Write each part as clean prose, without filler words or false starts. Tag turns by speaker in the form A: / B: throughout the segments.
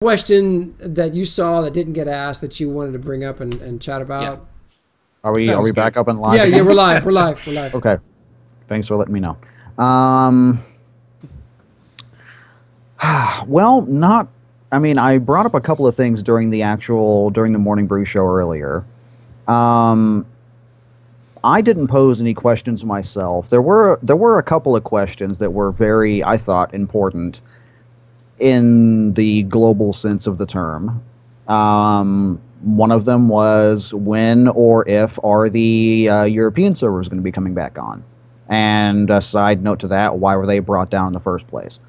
A: question that you saw that didn't get asked that you wanted to bring up and chat about?
B: Yeah.
C: Are we back up and live?
A: Yeah,
C: again?
A: we're live. We're live.
C: Okay. Thanks for letting me know. Well, not. I mean, I brought up a couple of things during the Morning Brew show earlier. I didn't pose any questions myself. There were a couple of questions that were very, I thought, important in the global sense of the term. One of them was when or if are the European servers going to be coming back on? And a side note to that, why were they brought down in the first place?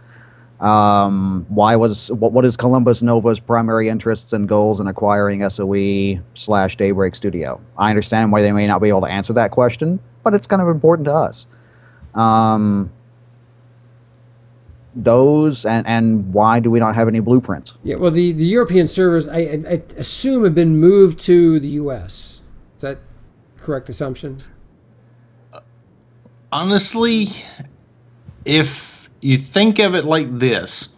C: What is Columbus Nova's primary interests and goals in acquiring SOE/Daybreak Studio? I understand why they may not be able to answer that question, but it's kind of important to us. Those and why do we not have any blueprints?
A: Yeah, well, the European servers, I assume, have been moved to the U.S. Is that correct assumption?
B: Honestly, if you think of it like this,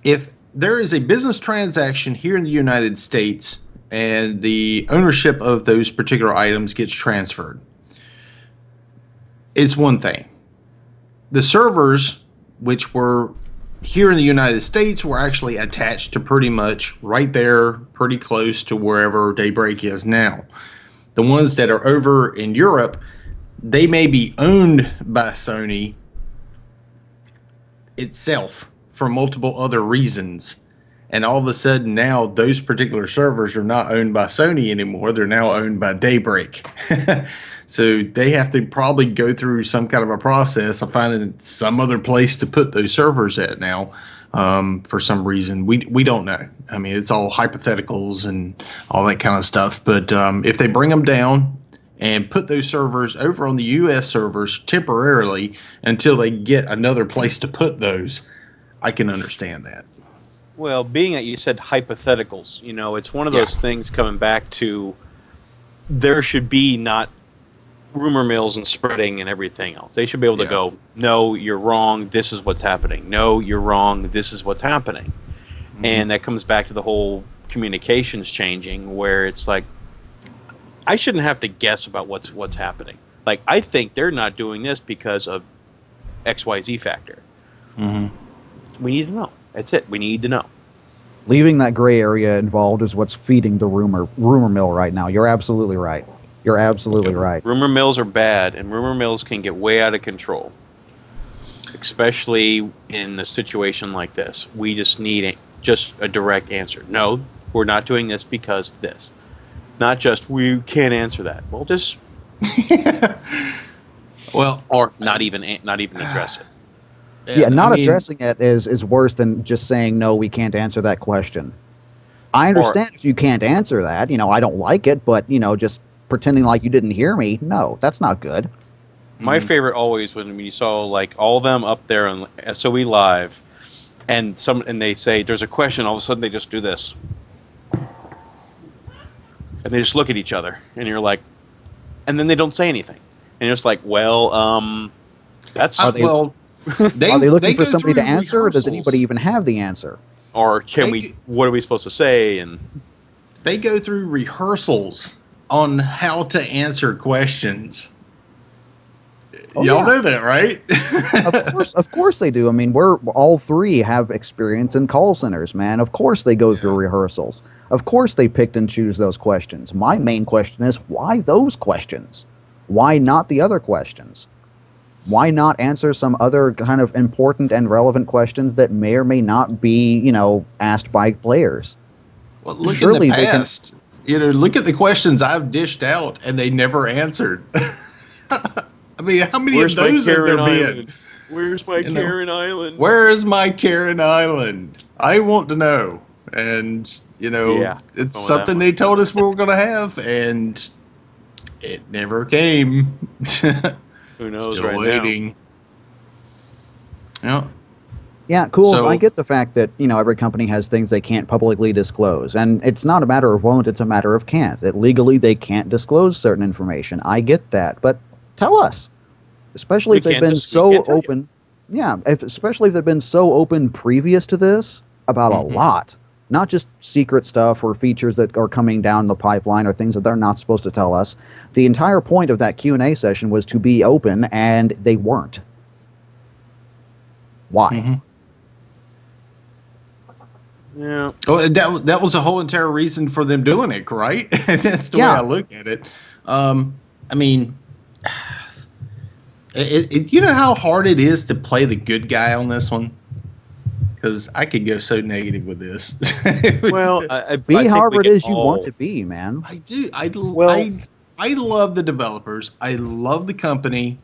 B: if there is a business transaction here in the United States and the ownership of those particular items gets transferred, it's one thing. The servers, which were here in the United States, were actually attached to pretty much right there, pretty close to wherever Daybreak is now. The ones that are over in Europe, they may be owned by Sony itself for multiple other reasons. And all of a sudden now those particular servers are not owned by Sony anymore. They're now owned by Daybreak. So they have to probably go through some kind of a process of finding some other place to put those servers at now. For some reason, we don't know. I mean, it's all hypotheticals and all that kind of stuff. But if they bring them down and put those servers over on the U.S. servers temporarily until they get another place to put those, I can understand that.
D: Well, being that you said hypotheticals, you know, it's one of those things coming back to there should be not rumor mills and spreading and everything else. They should be able to go, no, you're wrong, this is what's happening. No, you're wrong, this is what's happening. Mm-hmm. And that comes back to the whole communications changing, where it's like, I shouldn't have to guess about what's happening. Like, I think they're not doing this because of XYZ factor. Mm-hmm. We need to know. That's it. We need to know.
C: Leaving that gray area involved is what's feeding the rumor mill right now. You're absolutely right. You're absolutely right.
D: Rumor mills are bad, and rumor mills can get way out of control, especially in a situation like this. We just need just a direct answer. No, we're not doing this because of this. Not just, we can't answer that. Well, just
B: well,
D: or not even address it.
C: Yeah, addressing it is worse than just saying, no, we can't answer that question. I understand if you can't answer that, you know, I don't like it, but, you know, just pretending like you didn't hear me, no, that's not good.
D: My favorite always when you saw like all of them up there on SOE Live, and they say there's a question, all of a sudden they just do this. And they just look at each other, and you're like, and then they don't say anything. And you're just like, well, that's...
C: Are they looking for somebody to answer, or does anybody even have the answer?
D: Or what are we supposed to say? And
B: they go through rehearsals on how to answer questions. Y'all know that, right?
C: Of course they do. I mean, we're all three have experience in call centers, man. Of course they go through rehearsals. Of course they picked and choose those questions. My main question is, why those questions? Why not the other questions? Why not answer some other kind of important and relevant questions that may or may not be, you know, asked by players?
B: Well, look in the past. You know, look at the questions I've dished out and they never answered. I mean, how many of those have there been?
D: Where's my Karen Island?
B: Where is my Karen Island? I want to know. And, you know, it's something they told us we were going to have, and it never came.
D: Who knows?
B: Still
D: right
B: waiting.
D: Now.
B: Yeah.
C: Yeah, cool. So, I get the fact that, you know, every company has things they can't publicly disclose. And it's not a matter of won't, it's a matter of can't. That legally they can't disclose certain information. I get that. But tell us. Especially if they've been so open. Yeah, especially if they've been so open previous to this about a lot. not just secret stuff or features that are coming down the pipeline or things that they're not supposed to tell us. The entire point of that Q&A session was to be open, and they weren't. Why?
B: Mm-hmm.
D: Yeah.
B: Oh, that was the whole entire reason for them doing it, right? That's the way I look at it. I mean, you know how hard it is to play the good guy on this one? Because I could go so negative with this.
D: Well,
C: be however it is you want to be, man.
B: I do. I love the developers. I love the company,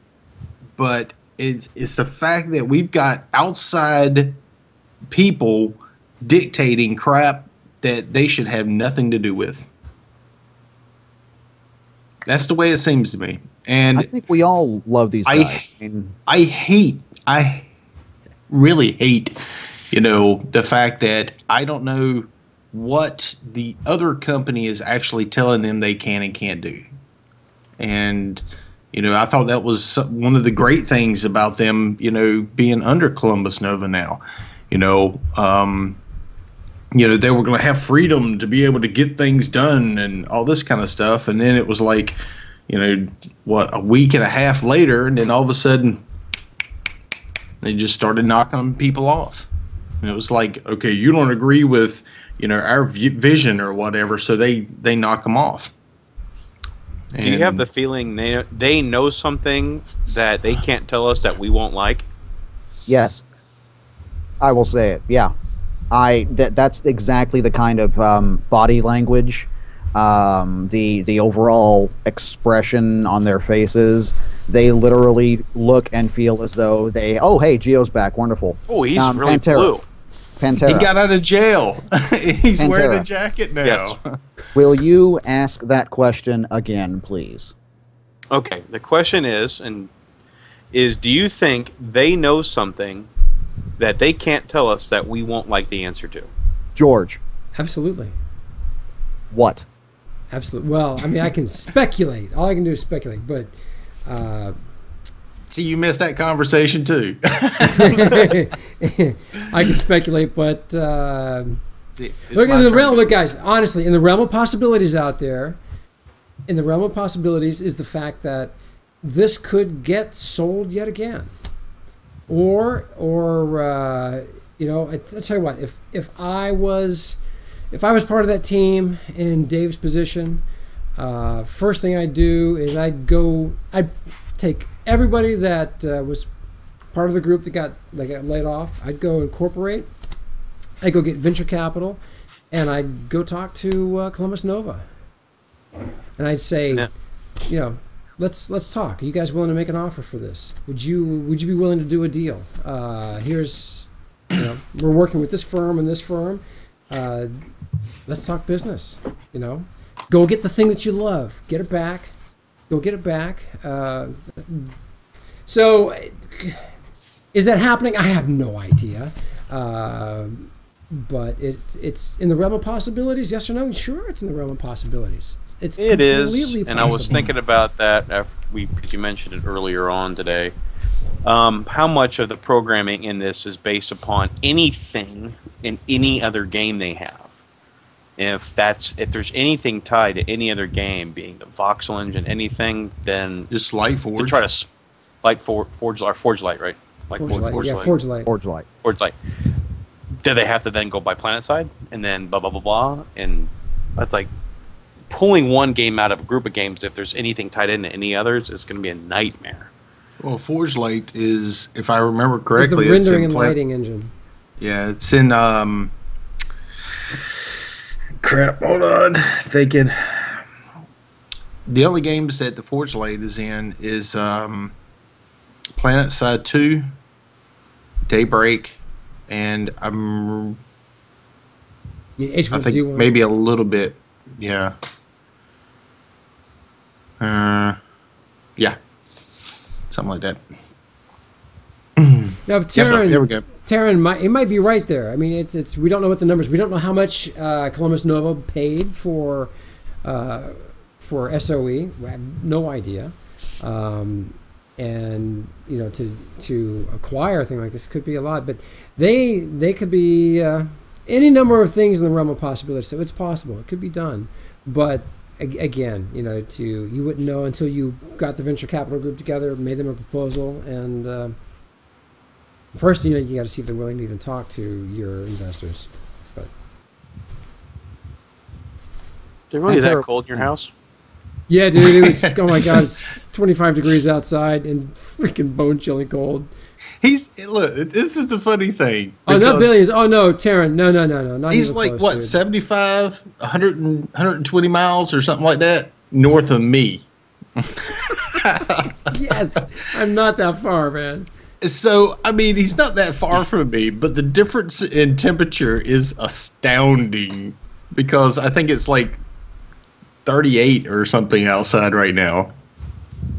B: but it's the fact that we've got outside people dictating crap that they should have nothing to do with. That's the way it seems to me. And
C: I think we all love these guys.
B: I really hate, the fact that I don't know what the other company is actually telling them they can and can't do. And, I thought that was one of the great things about them, being under Columbus Nova now. They were going to have freedom to be able to get things done and all this kind of stuff. And then it was like, a week and a half later, and then all of a sudden they just started knocking people off. And it was like, okay, you don't agree with, our vision or whatever, so they knock them off.
D: Do you have the feeling they know something that they can't tell us that we won't like?
C: Yes. I will say it, yeah. That's exactly the kind of body language, the overall expression on their faces. They literally look and feel as though hey, Geo's back, wonderful.
D: Oh, he's really blue.
C: Pantera.
B: He got out of jail. He's wearing a jacket now.
D: Yes.
C: Will you ask that question again, please?
D: Okay, the question is, do you think they know something that they can't tell us that we won't like the answer to?
C: George.
A: Absolutely.
C: What?
A: Absolutely. Well, I mean, I can speculate. All I can do is speculate, but...
B: See, you missed that conversation, too.
A: I can speculate, but... look, in the realm, guys, honestly, in the realm of possibilities out there, in the realm of possibilities is the fact that this could get sold yet again. Or I'll tell you what, if I was part of that team in Dave's position, first thing I'd do is I'd take everybody that was part of the group that got laid off. I'd go incorporate. I'd go get venture capital, and I'd go talk to Columbus Nova, and I'd say, let's talk. Are you guys willing to make an offer for this? Would you be willing to do a deal? Here's, we're working with this firm and this firm. Let's talk business. Go get the thing that you love. Get it back. Go get it back. So, is that happening? I have no idea. But it's in the realm of possibilities. Yes or no? Sure, it's in the realm of possibilities. It is,
D: and I was thinking about that after because you mentioned it earlier on today. How much of the programming in this is based upon anything in any other game they have? If there's anything tied to any other game, being the voxel engine, anything, then
B: just Lightforge.
D: To try to Forge Light, right?
A: Forge
D: Light. Do they have to then go by PlanetSide and then blah blah blah blah? And that's like pulling one game out of a group of games. If there's anything tied into any others, it's going to be a nightmare.
B: Well, Forge Light is, if I remember correctly,
A: it's the rendering and lighting engine.
B: Yeah, it's in crap. Hold on, thinking. The only games that the Forge Light is in is PlanetSide 2, Daybreak. And I think maybe a little bit, yeah. Yeah. Something like that.
A: Now, Taryn,
B: there we go.
A: Taryn, it might be right there. I mean, it's we don't know what the numbers. We don't know how much Columbus Nova paid for SOE. We have no idea. And to acquire a thing like this could be a lot, but they could be any number of things in the realm of possibility. So it's possible. It could be done. But again, you wouldn't know until you got the venture capital group together, made them a proposal, and first, you got to see if they're willing to even talk to your investors. But
D: is it really that cold in your house?
A: Yeah, dude. Oh my God, it's 25 degrees outside and freaking bone-chilling cold.
B: Look, this is the funny thing.
A: Oh, not billions. Oh, no, Taryn. No. Not
B: he's like,
A: close,
B: what,
A: dude.
B: 75, 120 miles or something like that north of me.
A: Yes, I'm not that far, man.
B: So, I mean, he's not that far from me, but the difference in temperature is astounding because I think it's like 38 or something outside right now.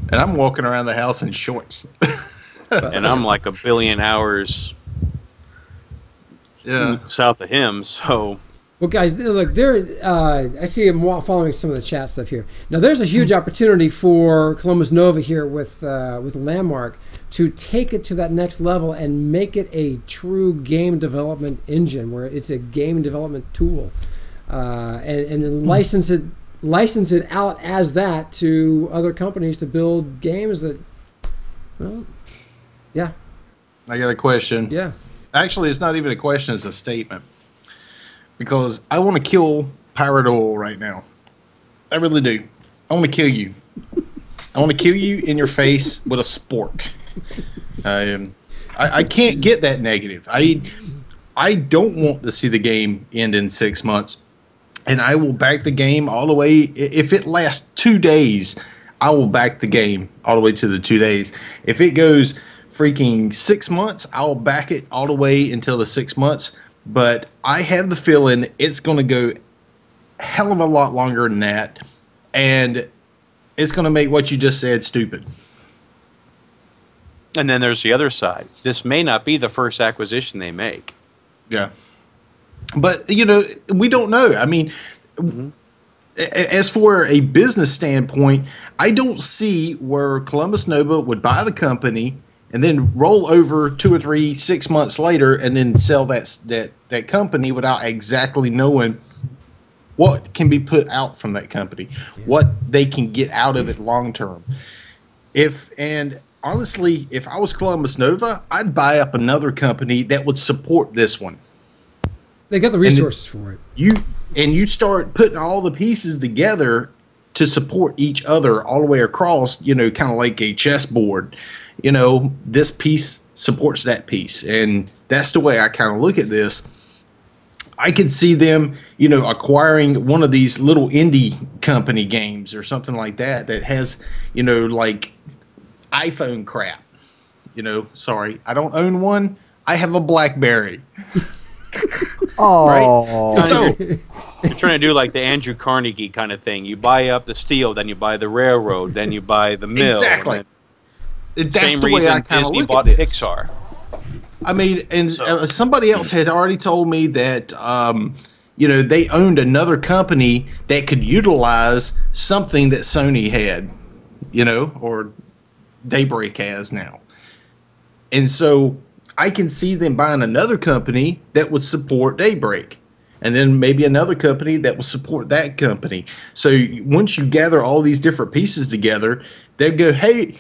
B: And I'm walking around the house in shorts.
D: And I'm like a billion hours south of him, so...
A: Well, guys, look, I see him following some of the chat stuff here. Now, there's a huge opportunity for Columbus Nova here with Landmark to take it to that next level and make it a true game development engine, where it's a game development tool, and then license it out as that to other companies to build games that, well, yeah.
B: I got a question.
A: Yeah.
B: Actually, it's not even a question, it's a statement. Because I want to kill Pirate Oil right now. I really do. I want to kill you. I want to kill you in your face with a spork. I can't get that negative. I don't want to see the game end in 6 months. And I will back the game all the way. If it lasts 2 days, I will back the game all the way to the 2 days. If it goes freaking 6 months, I'll back it all the way until the 6 months. But I have the feeling it's going to go a hell of a lot longer than that. And it's going to make what you just said stupid.
D: And then there's the other side. This may not be the first acquisition they make.
B: Yeah. But, we don't know. I mean, as for a business standpoint, I don't see where Columbus Nova would buy the company and then roll over 2 or 3, 6 months later and then sell that company without exactly knowing what can be put out from that company, what they can get out of it long term. And honestly, if I was Columbus Nova, I'd buy up another company that would support this one.
A: They got the resources for it.
B: You start putting all the pieces together to support each other all the way across, kind of like a chessboard. This piece supports that piece. And that's the way I kind of look at this. I could see them, acquiring one of these little indie company games or something like that has, like iPhone crap. Sorry, I don't own one. I have a BlackBerry.
C: Oh,
B: right? So
D: you're trying to do like the Andrew Carnegie kind of thing. You buy up the steel, then you buy the railroad, then you buy the mill.
B: Exactly. That's
D: same
B: the way
D: reason
B: I kind of
D: Disney
B: look
D: bought
B: at this.
D: Pixar.
B: I mean, and somebody else had already told me that, they owned another company that could utilize something that Sony had, or Daybreak has now. And so I can see them buying another company that would support Daybreak. And then maybe another company that will support that company. So once you gather all these different pieces together, they'd go, hey,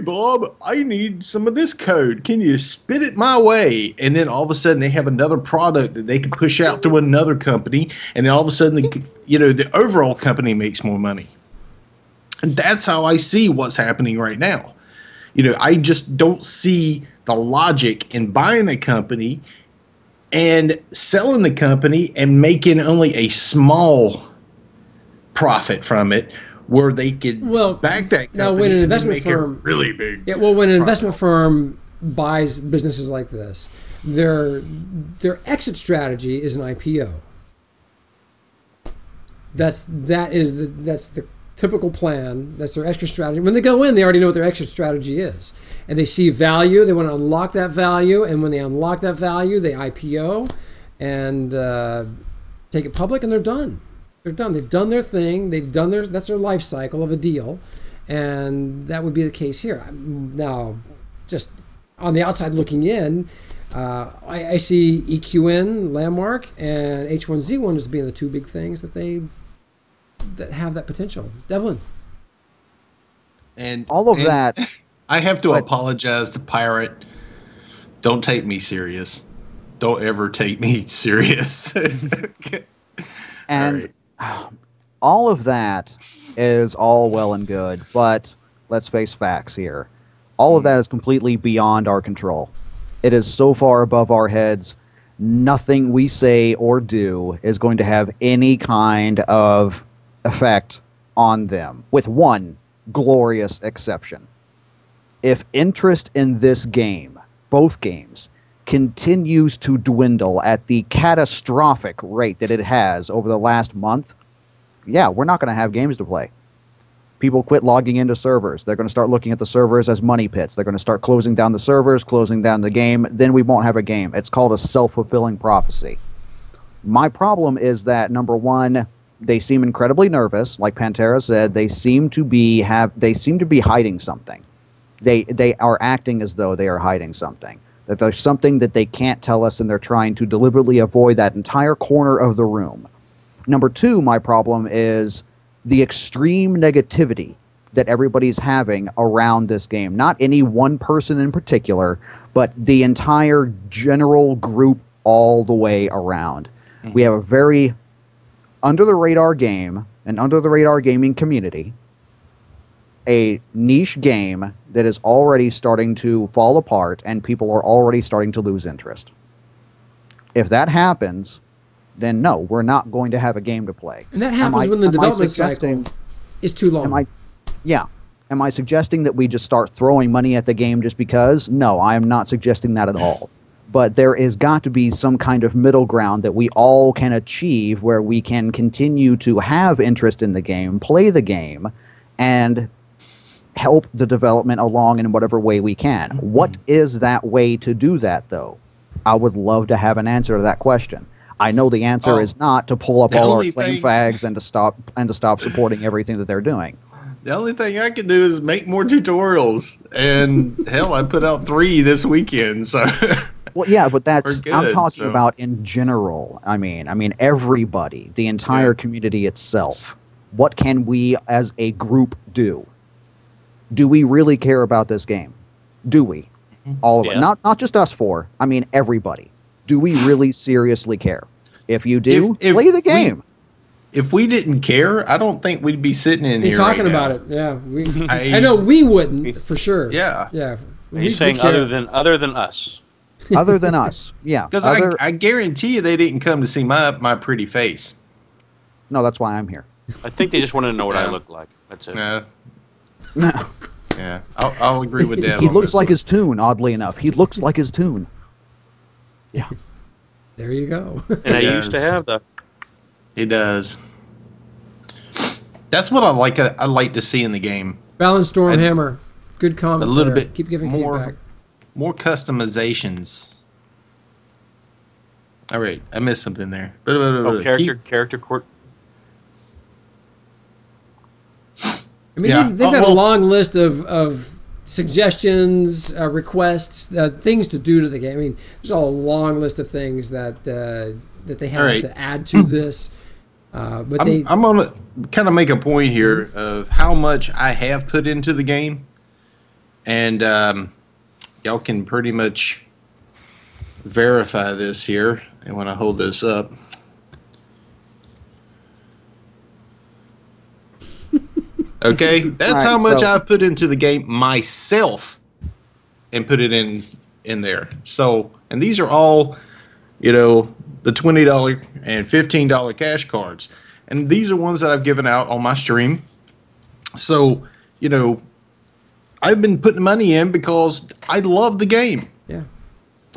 B: Bob, I need some of this code. Can you spit it my way? And then all of a sudden they have another product that they can push out through another company. And then all of a sudden, the overall company makes more money. And that's how I see what's happening right now. I just don't see the logic in buying a company and selling the company and making only a small profit from it, where they could back that company.
A: Now, when an investment firm
B: really big,
A: when an investment firm buys businesses like this, their exit strategy is an IPO. That's the typical plan. That's their exit strategy. When they go in, they already know what their exit strategy is, and they see value. They want to unlock that value, and when they unlock that value, they IPO and take it public, and they're done. They're done. They've done their thing. That's their life cycle of a deal, and that would be the case here. Now, just on the outside looking in, I see EQN, Landmark, and H1Z1 as being the two big things that have that potential. Devlin.
B: And
C: all of that.
B: I have to apologize to Pirate. Don't take me serious. Don't ever take me serious.
C: And all of that is all well and good, but let's face facts here. All of that is completely beyond our control. It is so far above our heads. Nothing we say or do is going to have any kind of effect on them, with one glorious exception. If interest in this game, both games, continues to dwindle at the catastrophic rate that it has over the last month, yeah, we're not going to have games to play. People quit logging into servers. They're going to start looking at the servers as money pits. They're going to start closing down the servers, closing down the game. Then we won't have a game. It's called a self-fulfilling prophecy. My problem is that, number one, they seem incredibly nervous. Like Pantera said, they seem to be hiding something. They are acting as though they are hiding something. That there's something that they can't tell us, and they're trying to deliberately avoid that entire corner of the room. Number two, my problem is the extreme negativity that everybody's having around this game. Not any one person in particular, but the entire general group all the way around. Mm-hmm. We have a very under-the-radar game, an under-the-radar gaming community, a niche game that is already starting to fall apart, and people are already starting to lose interest. If that happens, then no, we're not going to have a game to play.
A: And that happens when the development cycle is too long.
C: Am I suggesting that we just start throwing money at the game just because? No, I am not suggesting that at all. But there is got to be some kind of middle ground that we all can achieve where we can continue to have interest in the game, play the game, and help the development along in whatever way we can. What is that way to do that, though? I would love to have an answer to that question. I know the answer is not to pull up all our flame fags and to stop supporting everything that they're doing.
B: The only thing I can do is make more tutorials, and hell, I put out 3 this weekend. So,
C: well, yeah, but I'm talking about in general. I mean, everybody, the entire community itself. What can we as a group do? Do we really care about this game? Do we? All of it, not just us four. I mean, everybody. Do we really seriously care? If you do, play the game.
B: If we didn't care, I don't think we'd be sitting in here
A: talking about it. Yeah, I know we wouldn't for sure.
B: Yeah.
D: Are you saying other than us?
C: Other than us, yeah.
B: Because I guarantee you they didn't come to see my pretty face.
C: No, that's why I'm here.
D: I think they just wanted to know what I look like. That's it.
C: No.
B: Yeah, I'll agree with Deb.
C: He looks like his tune, oddly enough. He looks like his tune.
A: Yeah. There you go.
D: And I used to have the.
B: He does. That's what I like to see in the game.
A: Balance Stormhammer. Good comment.
B: A little bit.
A: Keep giving feedback.
B: More customizations. All right, I missed something there.
D: Character court.
A: I mean, they've got a long list of suggestions, requests, things to do to the game. I mean, there's a long list of things that they have to add to this. But
B: I'm going to kind of make a point here of how much I have put into the game. And y'all can pretty much verify this here. And when I hold this up. Okay, that's how much I've put into the game myself and put it in there. So, and these are all, the $20 and $15 cash cards. And these are ones that I've given out on my stream. So, I've been putting money in because I love the game.
A: Yeah.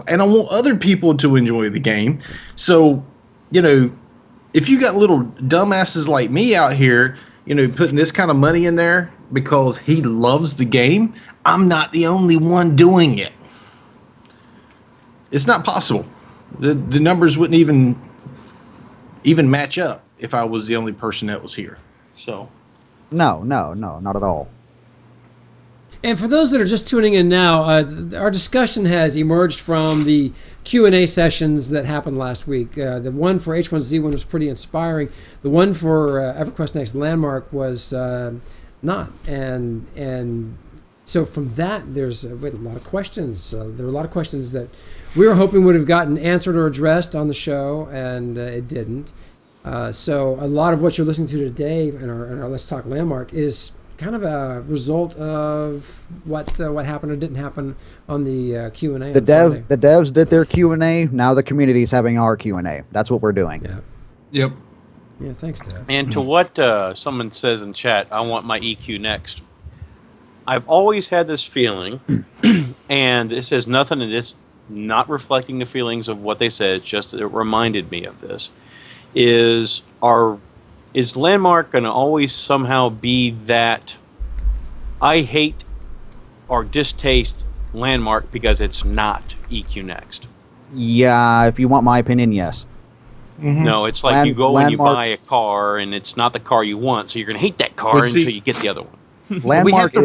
B: And I want other people to enjoy the game. So, if you got little dumbasses like me out here, putting this kind of money in there because he loves the game, I'm not the only one doing it. It's not possible. The numbers wouldn't even match up if I was the only person that was here. So,
C: no, not at all.
A: And for those that are just tuning in now, our discussion has emerged from the Q&A sessions that happened last week. The one for H1Z1 was pretty inspiring. The one for EverQuest Next Landmark was not. And so from that, we had a lot of questions. There were a lot of questions that we were hoping would have gotten answered or addressed on the show, and it didn't. So a lot of what you're listening to today in our Let's Talk Landmark is kind of a result of what happened or didn't happen on the Q&A.
C: The devs did their Q&A. Now the community's having our Q&A. That's what we're doing.
A: Yeah.
B: Yep.
A: Yeah. Thanks, Dev.
D: And to what someone says in chat, I want my EQ next. I've always had this feeling, and this has nothing to this, not reflecting the feelings of what they said. It's just that it reminded me of this. Is Landmark going to always somehow be that I hate or distaste Landmark because it's not EQ Next?
C: Yeah, if you want my opinion, yes.
D: Mm-hmm. No, it's like you go and you buy a car and it's not the car you want, so you're going to hate that car until you get the other one.
C: Landmark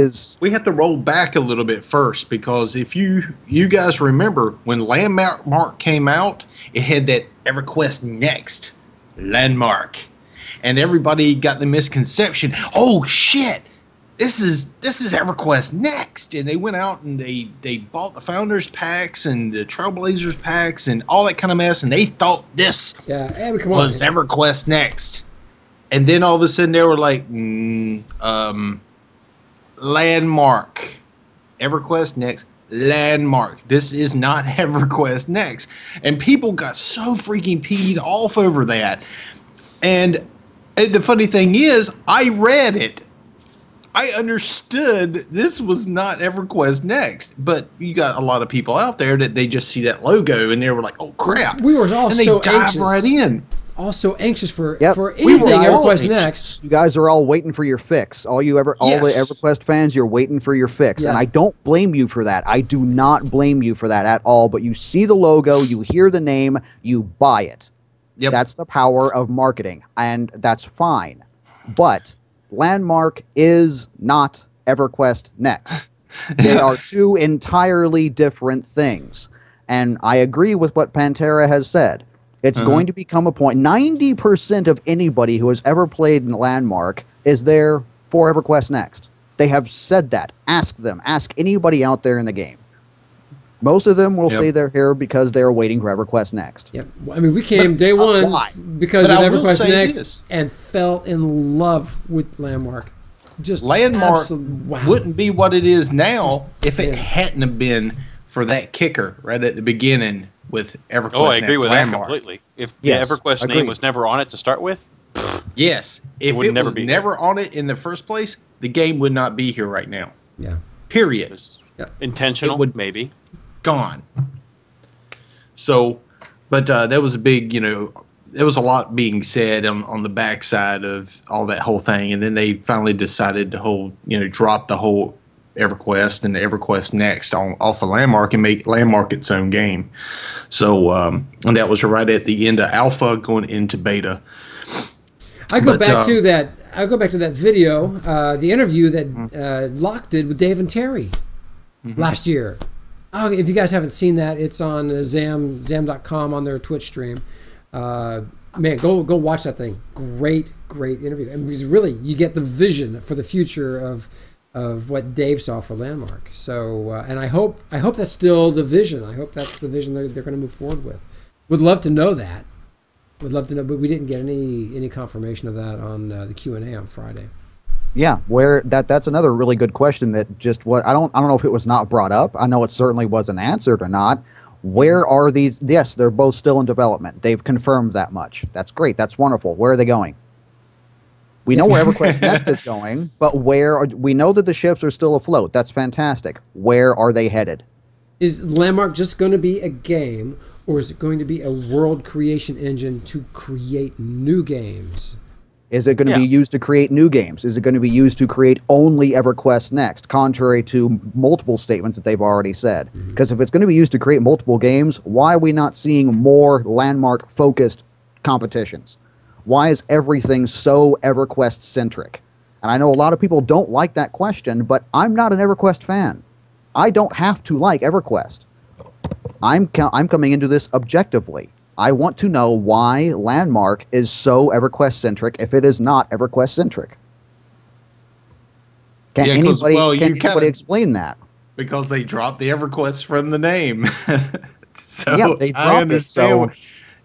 B: we have to roll back a little bit first, because if you guys remember when Landmark came out, it had that EverQuest Next Landmark. And everybody got the misconception, oh shit, this is EverQuest Next. And they went out and they bought the Founders packs and the Trailblazers packs and all that kind of mess, and they thought this was EverQuest Next. And then all of a sudden they were like, Landmark. EverQuest Next. Landmark. This is not EverQuest Next. And people got so freaking peed off over that. And the funny thing is, I read it. I understood this was not EverQuest Next, but you got a lot of people out there that they just see that logo and they were like, "Oh crap!"
A: We were all so anxious.
B: Right in.
A: Also anxious for anything EverQuest Next.
C: You guys are all waiting for your fix. All the EverQuest fans, you're waiting for your fix, and I don't blame you for that. I do not blame you for that at all. But you see the logo, you hear the name, you buy it. Yep. That's the power of marketing, and that's fine. But Landmark is not EverQuest Next. They are two entirely different things. And I agree with what Pantera has said. It's going to become a point. 90% of anybody who has ever played in Landmark is there for EverQuest Next. They have said that. Ask them. Ask anybody out there in the game. Most of them will say they're here because they're waiting for EverQuest Next.
A: Yep. I mean, we came day one because of EverQuest Next and fell in love with Landmark. Just
B: Landmark wouldn't be what it is now if it hadn't have been for that kicker right at the beginning with EverQuest Next.
D: Oh, I agree with that completely. If the EverQuest name was never on it to start with,
B: yes, if it was never on it in the first place, the game would not be here right now.
A: Yeah.
B: Period.
D: Intentional, maybe.
B: Gone. So, but there was a big, there was a lot being said on the backside of all that whole thing, and then they finally decided to drop the whole EverQuest and the EverQuest Next off of Landmark and make Landmark its own game. So, and that was right at the end of alpha going into beta.
A: I go back to that video, the interview that Locke did with Dave and Terry last year. Oh, if you guys haven't seen that, it's on Zam.com on their Twitch stream. Man, go watch that thing. Great interview. And because really, you get the vision for the future of what Dave saw for Landmark. So, and I hope that's still the vision. I hope that's the vision they're going to move forward with. Would love to know that. Would love to know, but we didn't get any confirmation of that on the Q&A on Friday.
C: Yeah, that's another really good question that just I don't know if it was not brought up. I know it certainly wasn't answered or not. Where are these? Yes, they're both still in development. They've confirmed that much. That's great. That's wonderful. Where are they going? We know where EverQuest Next is going, but we know that the ships are still afloat. That's fantastic. Where are they headed?
A: Is Landmark just going to be a game, or is it going to be a world creation engine to create new games?
C: Is it going to be used to create new games? Is it going to be used to create only EverQuest Next, contrary to multiple statements that they've already said? Because if it's going to be used to create multiple games, why are we not seeing more Landmark-focused competitions? Why is everything so EverQuest-centric? And I know a lot of people don't like that question, but I'm not an EverQuest fan. I don't have to like EverQuest. I'm coming into this objectively. I want to know why Landmark is so EverQuest-centric if it is not EverQuest-centric. Can anybody explain that?
B: Because they dropped the EverQuest from the name. So
C: yeah, they dropped
B: I understand.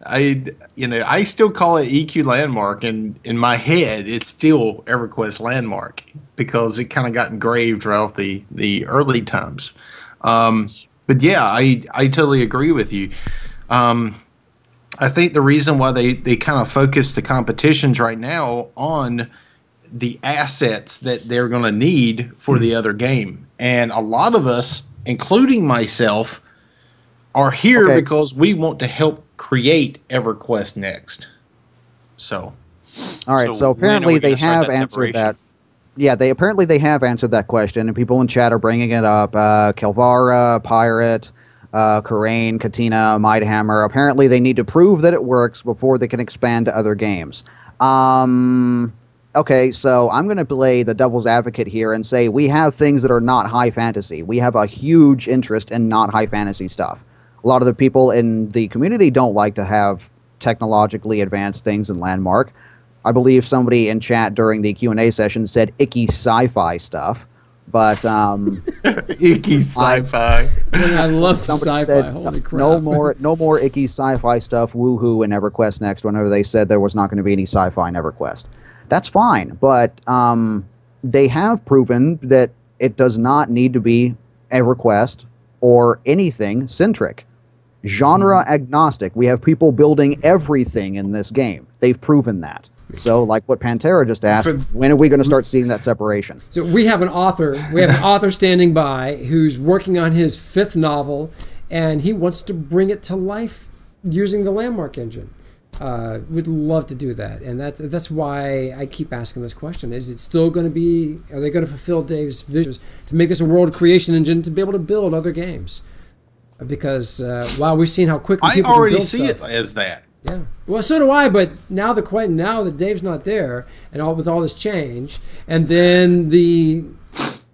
B: I still call it EQ Landmark, and in my head, it's still EverQuest Landmark because it kind of got engraved throughout the early times. But yeah, I totally agree with you. I think the reason why they kind of focus the competitions right now on the assets that they're going to need for the other game. And a lot of us, including myself, are here because we want to help create EverQuest Next. So.
C: All right, so apparently they have answered that. Yeah, they have answered that question, and people in chat are bringing it up. Kelvara, Pirate, Karain, Katina, Mightyhammer. Apparently they need to prove that it works before they can expand to other games. Okay, so I'm going to play the devil's advocate here and say we have things that are not high fantasy. We have a huge interest in not high fantasy stuff. A lot of the people in the community don't like to have technologically advanced things in Landmark. I believe somebody in chat during the Q&A session said icky sci-fi stuff. But
B: icky sci-fi.
A: I love sci-fi. Said, holy crap!
C: No more icky sci-fi stuff. Woohoo! In EverQuest Next. Whenever they said there was not going to be any sci-fi in EverQuest, that's fine. But they have proven that it does not need to be EverQuest or anything centric, genre agnostic. We have people building everything in this game. They've proven that. So, like what Pantera just asked, when are we going to start seeing that separation?
A: So we have an author standing by who's working on his 5th novel, and he wants to bring it to life using the Landmark engine. We'd love to do that, and that's why I keep asking this question: is it still going to be? Are they going to fulfill Dave's visions to make this a world creation engine to be able to build other games? Because wow, we've seen how quickly people
B: I already
A: can build
B: see
A: stuff.
B: it as that.
A: Yeah, well, so do I. But now that Dave's not there, and with all this change, and then the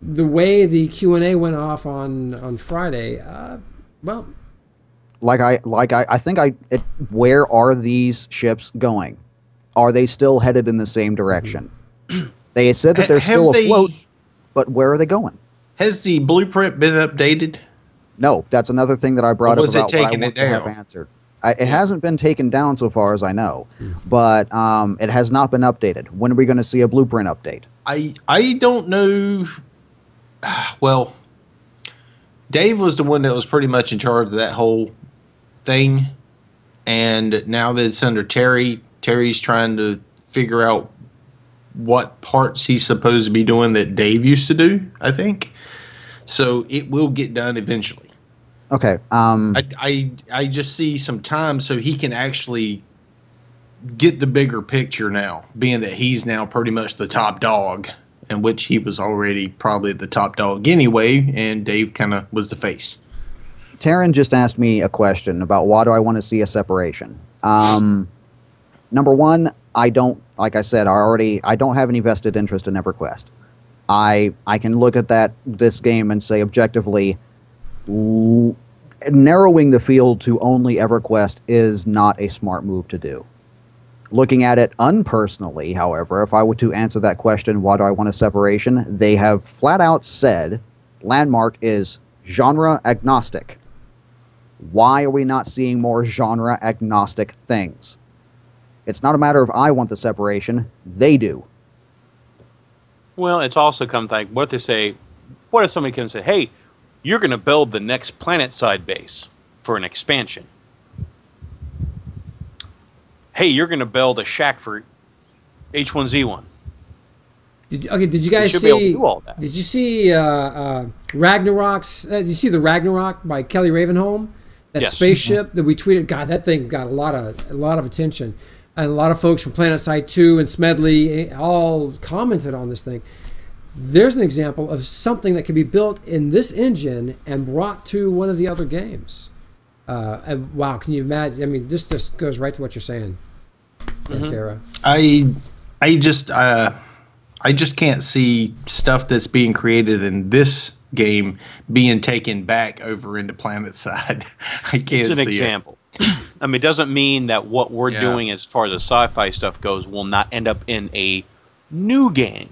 A: way the Q&A went off on Friday, well,
C: I think where are these ships going? Are they still headed in the same direction? They said that they're still afloat, but where are they going?
B: Has the blueprint been updated?
C: No, that's another thing that I brought up about what I want to have answered. It hasn't been taken down so far as I know, but it has not been updated. When are we going to see a blueprint update?
B: I don't know. Well, Dave was the one that was pretty much in charge of that whole thing, and now that it's under Terry, Terry's trying to figure out what parts he's supposed to be doing that Dave used to do, I think. So it will get done eventually.
C: Okay.
B: I just see some time so he can actually get the bigger picture now, being that he's now pretty much the top dog, in which he was already probably the top dog anyway, and Dave kind of was the face.
C: Taryn just asked me a question about why do I want to see a separation. Number one, I don't, like I said, I don't have any vested interest in EverQuest. I can look at this game and say objectively, narrowing the field to only EverQuest is not a smart move to do. Looking at it unpersonally, however, if I were to answer that question, why do I want a separation? They have flat out said Landmark is genre agnostic. Why are we not seeing more genre agnostic things? It's not a matter of I want the separation, they do.
D: Well, it's also come like what if somebody can say, hey, you're going to build the next planet-side base for an expansion. Hey, you're going to build a shack for H1Z1.
A: Did you guys see? Be able to do all that. Did you see Ragnarok's? Did you see the Ragnarok by Kelly Ravenholm? That spaceship that we tweeted. God, that thing got a lot of attention, and a lot of folks from PlanetSide 2 and Smedley all commented on this thing. There's an example of something that can be built in this engine and brought to one of the other games. And wow, can you imagine? I mean, this just goes right to what you're saying, Pantera.
B: I just I just can't see stuff that's being created in this game being taken back over into PlanetSide. I can't see
D: It's an example. I mean, it doesn't mean that what we're doing as far as the sci-fi stuff goes will not end up in a new game.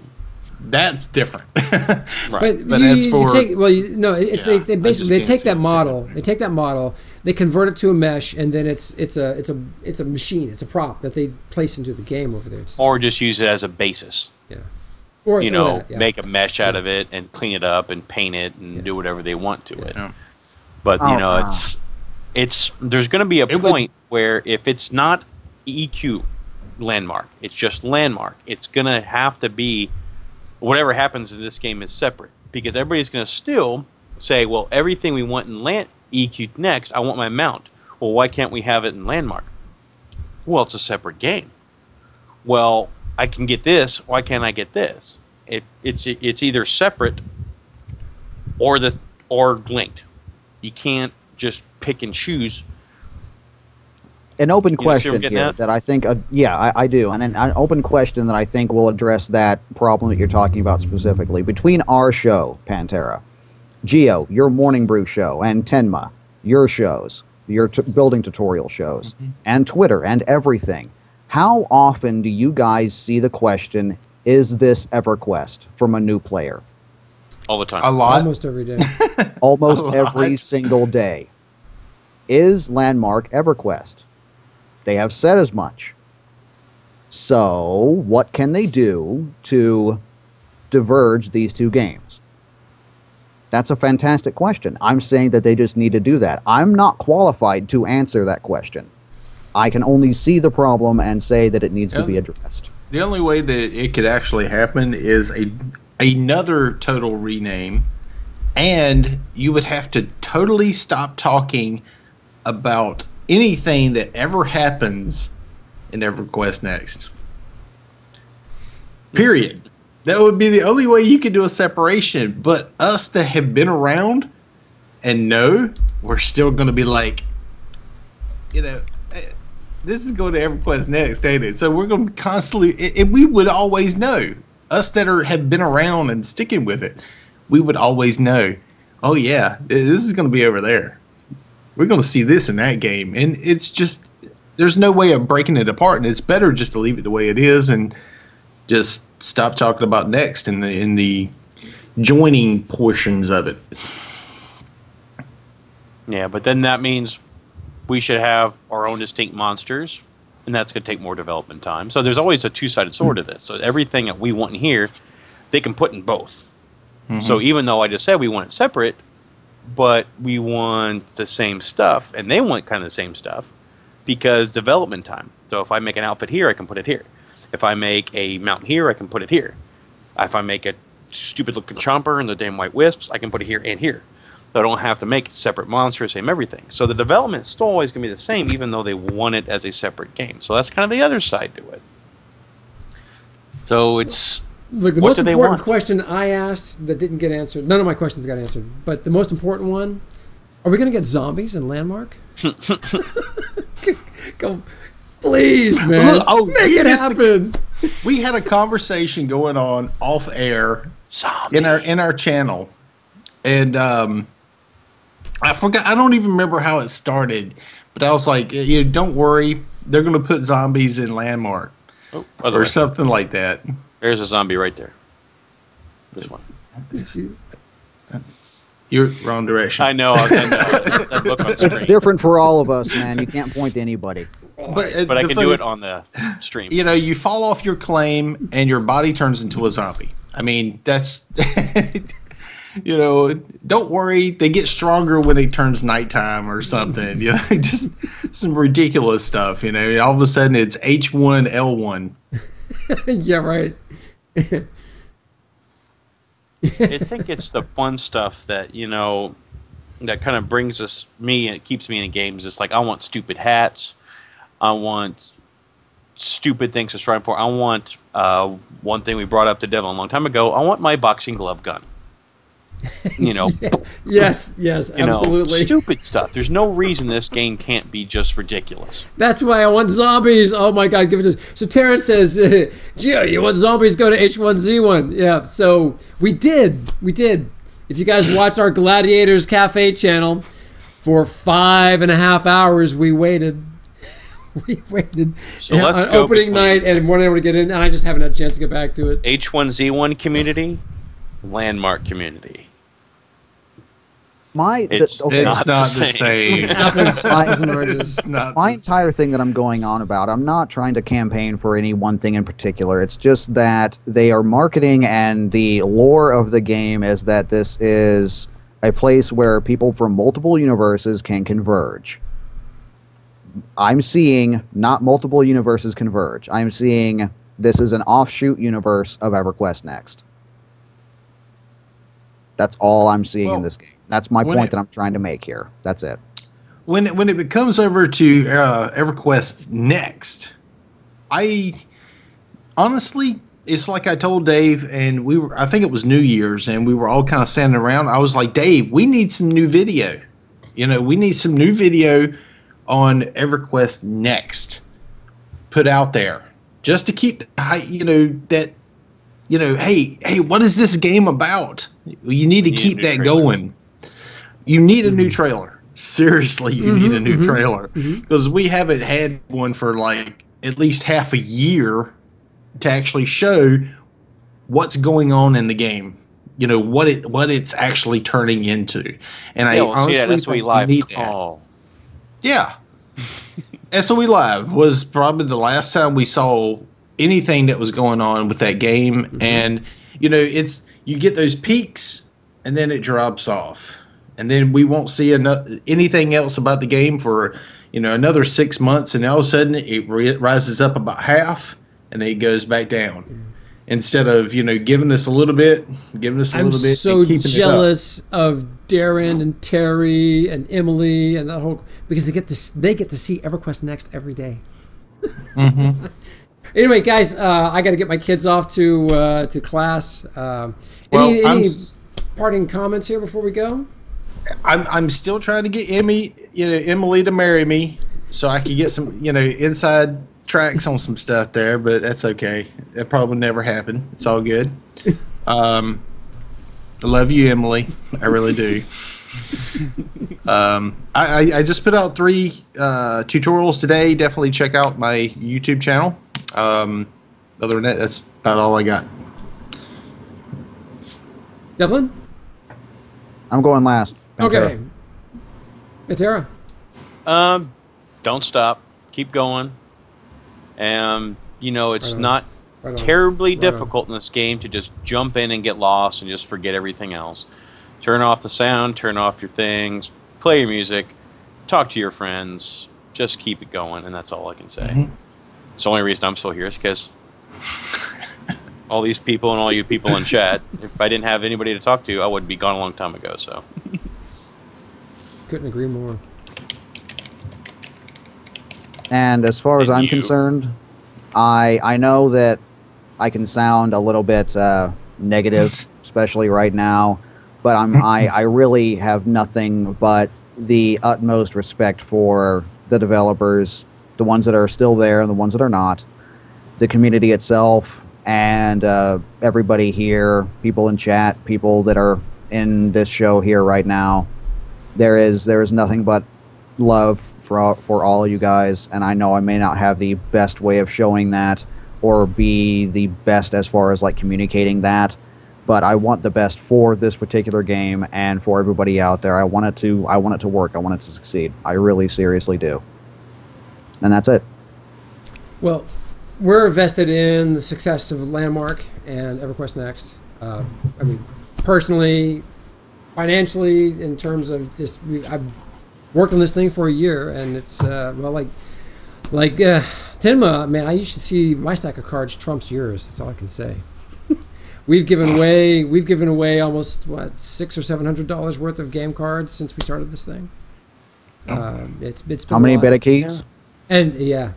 B: That's different.
A: Right.
B: But as for
A: they basically take that model. They take that model. They convert it to a mesh, and then it's a machine. It's a prop that they place into the game over there.
D: Or just use it as a basis.
A: Yeah. Or
D: make a mesh out of it and clean it up and paint it and do whatever they want to it.
B: Yeah.
D: But it's there's going to be a point where if it's not EQ landmark, it's just landmark. It's going to have to be whatever happens in this game is separate, because everybody's going to still say, well, everything we want in EQ next, I want my mount. Well, why can't we have it in landmark? Well, it's a separate game. Well, I can get this. Why can't I get this? It's either separate or linked. You can't just pick and choose.
C: An open question here that I think, I do, and an open question that I think will address that problem that you're talking about specifically. Between our show, Pantera, Geo, your Morning Brew show, and Tenma, your shows, your building tutorial shows, and Twitter, and everything, how often do you guys see the question, is this EverQuest, from a new player?
D: All the time.
B: A lot.
A: Almost every day.
C: Almost every single day. Is Landmark EverQuest? They have said as much. So, what can they do to diverge these two games? That's a fantastic question. I'm saying that they just need to do that. I'm not qualified to answer that question. I can only see the problem and say that it needs to be addressed.
B: The only way that it could actually happen is another total rename, and you would have to totally stop talking about anything that ever happens in EverQuest Next. Period. That would be the only way you could do a separation. But us that have been around and know, we're still going to be like, this is going to EverQuest Next, ain't it? So we're going to constantly, we would always know. Us that have been around and sticking with it, we would always know, oh yeah, this is going to be over there. We're going to see this in that game. And it's just, there's no way of breaking it apart. And it's better just to leave it the way it is and just stop talking about Next in the joining portions of it.
D: Yeah, but then that means we should have our own distinct monsters, and that's going to take more development time. So there's always a two-sided sword to this. So everything that we want in here, they can put in both. So even though I just said we want it separate, but we want the same stuff, and they want kind of the same stuff, because development time. So if I make an outfit here, I can put it here. If I make a mount here, I can put it here. If I make a stupid-looking chomper and the damn white wisps, I can put it here and here. So I don't have to make separate monsters, same everything. So the development is still always going to be the same, even though they want it as a separate game. So that's kind of the other side to it. So it's...
A: Look, the most important question I asked that didn't get answered, none of my questions got answered, but the most important one, are we going to get zombies in Landmark? Go, please, man. Make it happen.
B: We had a conversation going on off air in our channel, and I forgot. I don't even remember how it started, but I was like, don't worry, they're going to put zombies in Landmark or something like that.
D: There's a zombie right there. This one.
B: You're wrong direction.
D: I know. That look on screen.
C: It's different for all of us, man. You can't point to anybody.
D: But I can do it on the stream.
B: You fall off your claim and your body turns into a zombie. I mean, that's... don't worry. They get stronger when it turns nighttime or something. Just some ridiculous stuff. All of a sudden it's H1L1.
A: Yeah, right.
D: I think it's the fun stuff that that kind of brings me and it keeps me in games. It's like I want stupid hats. I want stupid things to strive for. I want one thing we brought up to Devil a long time ago. I want my boxing glove gun. You know.
A: Yes, absolutely.
D: Stupid stuff. There's no reason this game can't be just ridiculous.
A: That's why I want zombies. Oh my God, give it to us. So Terrence says, Gio, you want zombies? Go to H1Z1. Yeah, so we did. If you guys watched our Gladiators Cafe channel, for 5.5 hours we waited.
D: So let's
A: on
D: go
A: opening night and weren't able to get in, and I just haven't had a chance to get back to it.
D: H1Z1 community, Landmark community.
B: It's not the same.
A: It's apples and oranges.
C: My entire thing that I'm going on about, I'm not trying to campaign for any one thing in particular. It's just that they are marketing, and the lore of the game is that this is a place where people from multiple universes can converge. I'm seeing not multiple universes converge. I'm seeing this is an offshoot universe of EverQuest Next. That's all I'm seeing in this game. That's my point that I'm trying to make here. That's it.
B: When it comes over to EverQuest Next, I honestly, it's like I told Dave, and I think it was New Year's, and we were all kind of standing around. I was like, Dave, we need some new video. We need some new video on EverQuest Next put out there, just to keep hey, what is this game about? You need to keep that going. You need a new trailer. Seriously, you need a new trailer, because we haven't had one for like at least half a year to actually show what's going on in the game. What it's actually turning into. And I honestly
D: that's what we live
B: need that.
D: Oh.
B: Yeah. SOE Live was probably the last time we saw anything that was going on with that game. And you get those peaks and then it drops off, and then we won't see anything else about the game for another 6 months, and all of a sudden it rises up about half and then it goes back down. Instead of giving us a little bit,
A: I'm so jealous of Darren and Terry and Emily and that whole, because they get to see EverQuest Next every day. Anyway, guys, I got to get my kids off to class. Any parting comments here before we go?
B: I'm still trying to get Emily to marry me so I can get some inside tracks on some stuff there, but that's okay. That probably never happen. It's all good. I love you, Emily. I really do. I just put out 3 tutorials today. Definitely check out my YouTube channel. Other than that, that's about all I got.
A: Devlin?
C: I'm going last.
A: Okay. Atera?
D: Don't stop. Keep going. It's not terribly difficult in this game to just jump in and get lost and just forget everything else. Turn off the sound, turn off your things, play your music, talk to your friends, just keep it going, and that's all I can say. It's the only reason I'm still here is because all these people and all you people in chat, if I didn't have anybody to talk to, I would be gone a long time ago, so.
A: Couldn't agree more.
C: And as far as I'm concerned, I know that I can sound a little bit negative, especially right now, but I really have nothing but the utmost respect for the developers, the ones that are still there and the ones that are not, the community itself, and everybody here, people in chat, people that are in this show here right now. There is nothing but love for all of you guys, and I know I may not have the best way of showing that or be the best as far as like communicating that, but I want the best for this particular game and for everybody out there. I want it to work. I want it to succeed. I really seriously do. And that's it.
A: Well, we're vested in the success of Landmark and EverQuest Next. Personally, financially, in terms of just I've worked on this thing for a year, and it's like Tenma, man, you should see my stack of cards trumps yours. That's all I can say. We've given away almost $600 or $700 worth of game cards since we started this thing. It's been
C: how many beta keys?
A: And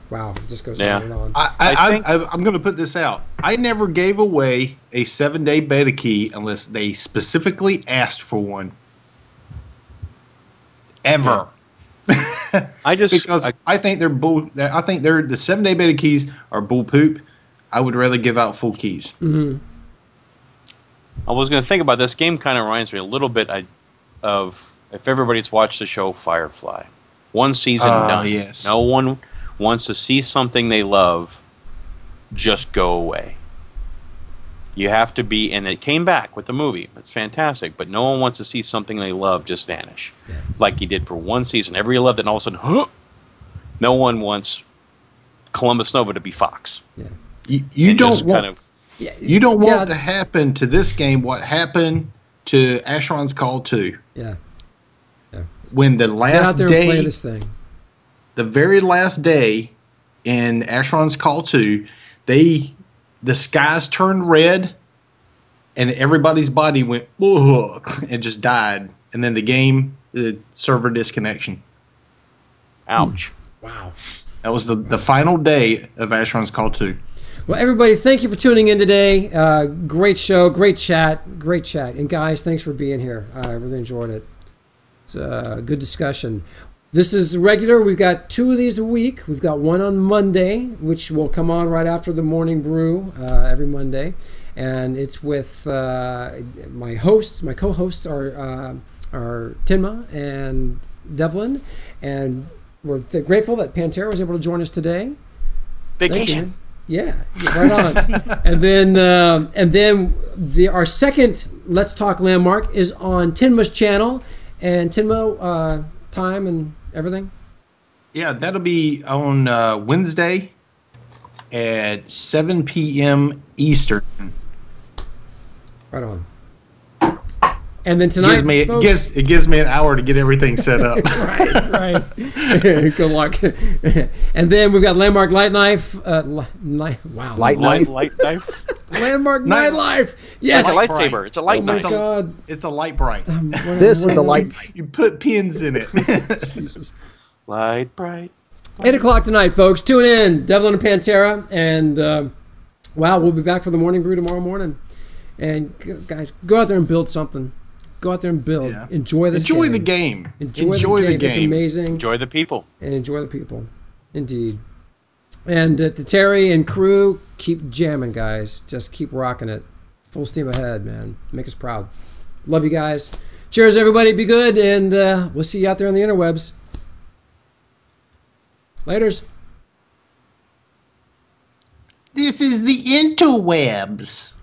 A: wow, it just goes on and on.
B: I'm going to put this out. I never gave away a 7-day beta key unless they specifically asked for one. Ever. Because I think they're I think the 7-day beta keys are bull poop. I would rather give out full keys.
A: Mm-hmm.
D: I was going to think about this game. Kind of reminds me a little bit of if everybody's watched the show Firefly. One season done.
B: Yes.
D: No one wants to see something they love just go away. You have to be, and it came back with the movie. It's fantastic, but no one wants to see something they love just vanish. Yeah. Like he did for one season. Everybody loved it, and all of a sudden, huh? No one wants Columbus Nova to be Fox.
B: Yeah. You don't want you don't want to happen to this game what happened to Asheron's Call 2.
A: Yeah.
B: When the last day,
A: play this thing.
B: The very last day in Asheron's Call 2, the skies turned red, and everybody's body went and just died. And then the server disconnection.
D: Ouch!
A: Wow.
B: That was the final day of Asheron's Call 2.
A: Well, everybody, thank you for tuning in today. Great show, great chat. And guys, thanks for being here. I really enjoyed it. It's a good discussion. This is regular. We've got 2 of these a week. We've got one on Monday, which will come on right after the morning brew every Monday. And it's with my hosts. My co-hosts are Tinma and Devlin. And we're grateful that Pantera was able to join us today.
D: Vacation.
A: Yeah, right on. and then our second Let's Talk Landmark is on Tinma's channel. And Tinma, time and everything?
B: Yeah, that'll be on Wednesday at 7 p.m. Eastern.
A: Right on. And then tonight,
B: it gives me an hour to get everything set up.
A: right. Good luck. And then we've got Landmark Light Knife.
C: Light Knife.
A: Landmark Nightlife. Yes.
D: It's a lightsaber. It's a light knife.
A: Oh my God.
B: It's a light bright.
C: This is a light.
B: You put pins in it.
D: Light bright.
A: 8 o'clock tonight, folks. Tune in. Devlin and Pantera. And we'll be back for the morning brew tomorrow morning. And guys, go out there and build something. Go out there and build. Yeah. Enjoy the
B: game.
A: Enjoy the game. It's amazing.
D: Enjoy the people.
A: And enjoy the people. Indeed. And to Terry and crew, keep jamming, guys. Just keep rocking it. Full steam ahead, man. Make us proud. Love you guys. Cheers, everybody. Be good. And we'll see you out there on the interwebs. Laters.
B: This is the interwebs.